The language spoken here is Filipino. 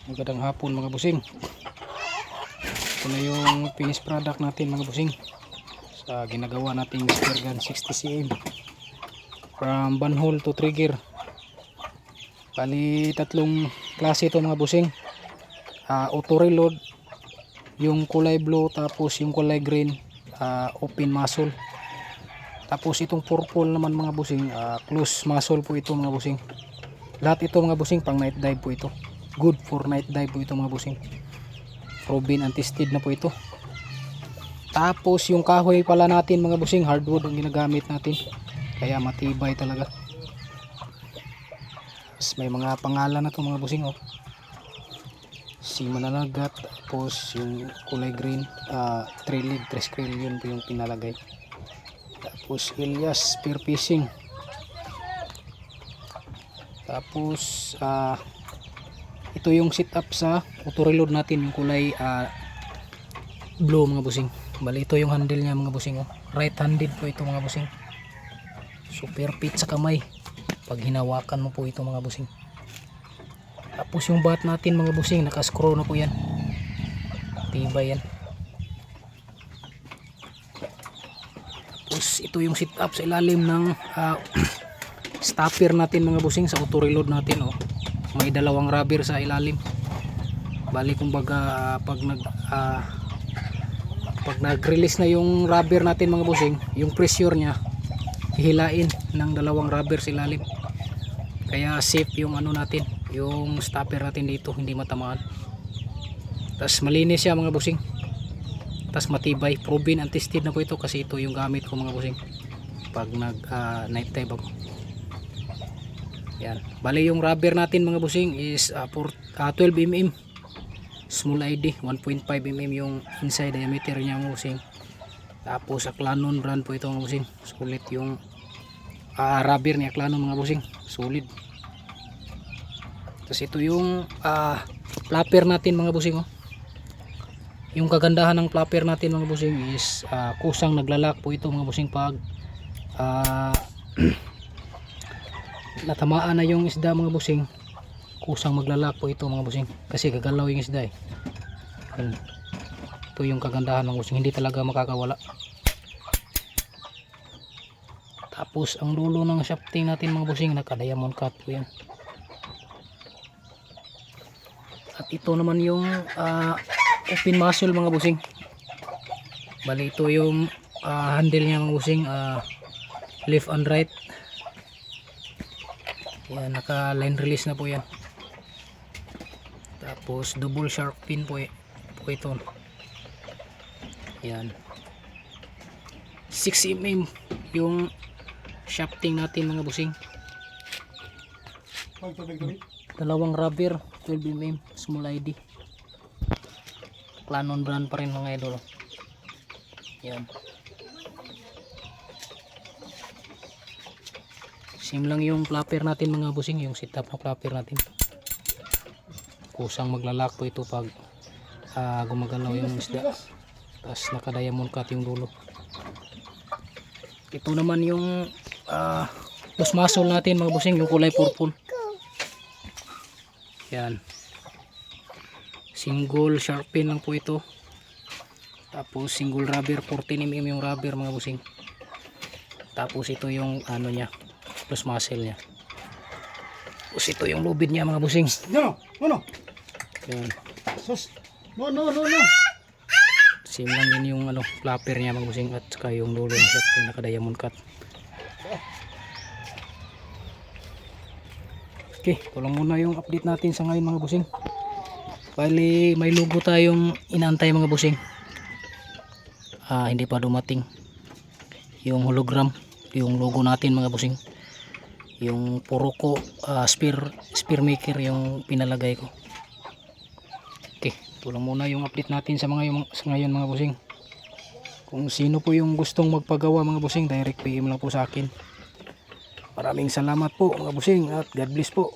Magandang hapon mga busing. Ito na yung finished product natin mga busing sa ginagawa nating spear gun 60cm from bunhole to trigger. Bali tatlong klase ito mga busing. Auto reload, yung kulay blue, tapos yung kulay green, open muzzle. Tapos itong purple naman mga busing, close muzzle po ito mga busing. Lahat ito mga busing pang night dive po ito. Good for night dive po ito mga busing. Proven and tested na po ito. Tapos yung kahoy pala natin mga busing, hardwood ang ginagamit natin. Kaya matibay talaga. Tapos may mga pangalan na ito mga busing oh. Si Mananagat, tapos yung kulay green, Trillig, Trescrill, yun po yung pinalagay. Tapos Elias Spear Fishing. Tapos ito yung setup sa auto reload natin, yung kulay blue mga busing. Bali ito yung handle niya mga busing oh. Right handed po ito mga busing. Super fit sa kamay pag hinawakan mo po ito mga busing. Tapos yung bat natin mga busing, naka-screw na po yan. Tibay yan. Tapos ito yung setup sa ilalim ng stopper natin mga busing sa auto reload natin oh. May dalawang rubber sa ilalim. Bali kumbaga pag nag-release na yung rubber natin mga busing, yung pressure niya hihilain ng dalawang rubber sa ilalim. Kaya safe yung ano natin, yung stopper natin dito, hindi matamaan. Tas malinis siya mga busing. Tas matibay, proven and tested na po ito kasi ito yung gamit ko mga busing pag nag night dive ako. Yan. Bali yung rubber natin mga busing is 12mm small ID, 1.5 mm yung inside diameter niya mga busing. Tapos Aklanon brand po ito mga busing. Sulit yung rubber ni Aklanon mga busing, solid. Tapos ito yung flapper natin mga busing oh. Yung kagandahan ng flapper natin mga busing is kusang naglalak po ito mga busing pag natamaan na yung isda mga busing, kusang maglalak po ito mga busing kasi gagalaw yung isda eh. Ito yung kagandahan mga busing, hindi talaga makakawala. Tapos ang dulo ng shafting natin mga busing, naka diamond cut po yan. At ito naman yung open muzzle mga busing. Bali ito yung handle niya mga busing, left and right. Yan, naka line release na po yan. Tapos double shark fin po ito. Yan, 6mm yung shafting natin mga busing. Dalawang rubber, 12mm small ID. Aklanon brand pa rin mga idol. Yan, same lang yung flapper natin mga busing, yung setup ng flapper natin. Kusang maglalak po ito pag gumagalaw yung isda. Tapos naka diamond cut yung dulo. Ito naman yung loose muzzle natin mga busing, yung kulay purple. Yan, single sharp pin lang po ito. Tapos single rubber, 14mm yung rubber mga busing. Tapos ito yung ano niya, loose muzzle niya. Tapos ito yung lubid niya mga busing. No. Yan. No. Same lang din yung ano, flapper niya mga busing at saka yung dulo ng shafting naka diamond cut. Okay, ito lang muna yung update natin sa ngayon mga busing. Bali may logo tayong inaantay mga busing. Hindi pa dumating yung hologram, yung logo natin mga busing. Yung Puruko spear maker yung pinalagay ko. Okay, ito lang muna yung update natin sa ngayon mga busing. Kung sino po yung gustong magpagawa mga busing, direct PM lang po sa akin. Maraming salamat po mga busing at God bless po.